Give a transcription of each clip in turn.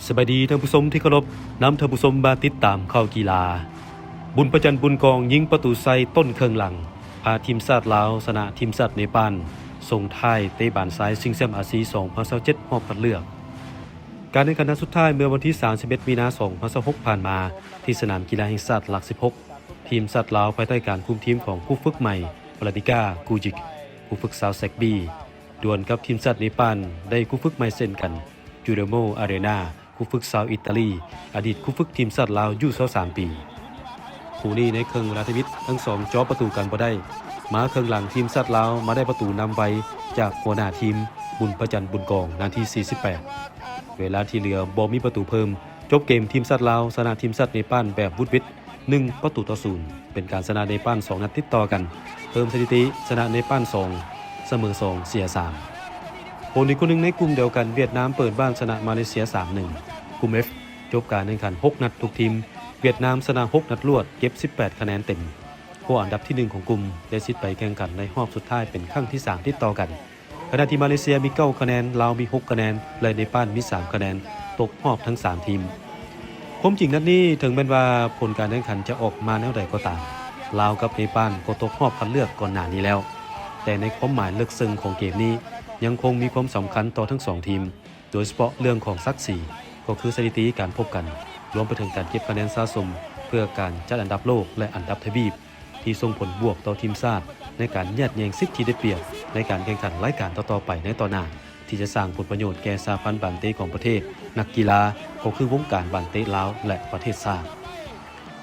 สบายดีท่านผู้ชมที่เคารพนำท่านผู้ชมมาติดตามข่าวกีฬาบุญประจันบุญกองยิงประตูใส่ต้นเครื่องหลังพาทีมชาติลาวชนะทีมชาติเนปาลส่งท้ายเตะบานซ้ายชิงแชมป์อาเซียน2027รอบคัดเลือกการแข่งขันนัดสุดท้ายเมื่อวันที่31มีนาคม2026ผ่านมาที่สนามกีฬาแห่งชาติหลัก16ทีมชาติลาวภายใต้การคุมทีมของผู้ฝึกใหม่ปราติกากูจิกผู้ฝึกสาวแซกบีดวลกับทีมชาติเนปาลได้คู่ฝึกใหม่เช่นกันจูเดโมอาเรนาคู่ฝึกสาวอิตาลีอดีตคู่ฝึกทีมชาติลาวอยู่23ปีคู่นี้ในครึ่งราชวิทย์ทั้งสองจ่อประตูกันบ่ได้มาครึ่งหลังทีมชาติลาวมาได้ประตูนำไว้จากหัวหน้าทีมบุญประจันบุญกองนาที48เวลาที่เหลือบ่มีประตูเพิ่มจบเกมทีมชาติลาวชนะทีมชาติเนปาลแบบวุดวิด1-0เป็นการชนะเนปาล2นัดติดต่อกันเพิ่มสถิติชนะเนปาล2เสมอ2เสีย3ผลอีกคนหนึ่งในกลุ่มเดียวกันเวียดนามเปิดบ้านชนะมาเลเซีย 3-1 กลุ่ม F จบการแข่งขัน6นัดทุกทีมเวียดนามชนะ6นัดรวดเก็บ18คะแนนเต็มผู้อันดับที่1ของกลุ่มได้สิทธิ์ไปแข่งขันในรอบสุดท้ายเป็นครั้งที่3ติดต่อกันขณะที่มาเลเซียมี9คะแนนลาวมี6คะแนนและเนปาลมี3คะแนนตกรอบทั้ง3ทีมความจริงนัดนี้ถึงแม้ว่าผลการแข่งขันจะออกมาแนวใดก็ตามลาวกับเนปาลก็ตกรอบคัดเลือกก่อนหน้านี้แล้วแต่ในความหมายลึกซึ้งของเกมนี้ยังคงมีความสำคัญต่อทั้ง2ทีมโดยเฉพาะเรื่องของศักดิ์ศรีก็คือสถิติการพบกันรวมไปถึงการเก็บคะแนนสะสมเพื่อการจัดอันดับโลกและอันดับทวีปที่ส่งผลบวกต่อทีมชาติในการแย่งแย่งสิทธิ์ที่ได้เปรียบในการแข่งขันรายการต่อๆไปในต่อหน้าที่จะสร้างผลประโยชน์แก่สหพันธ์บาลเตะของประเทศนักกีฬาก็คือวงการบาลเตะลาวและประเทศชาติ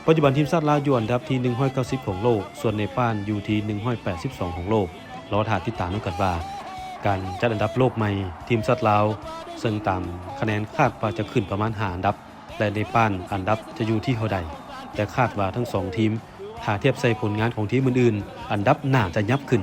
ปัจจุบันทีมชาติลาวอยู่อันดับที่190ของโลกส่วนเนปาลอยู่ที่182ของโลกรอท่าติดตามกันว่าการจัดอันดับโลกใหม่ทีมชาติลาวซึ่งตามคะแนนคาดว่าจะขึ้นประมาณ5อันดับและเนปาลอันดับจะอยู่ที่เท่าใดแต่คาดว่าทั้ง2ทีมถ้าเทียบใส่ผลงานของทีมอื่นๆอันดับน่าจะยับขึ้น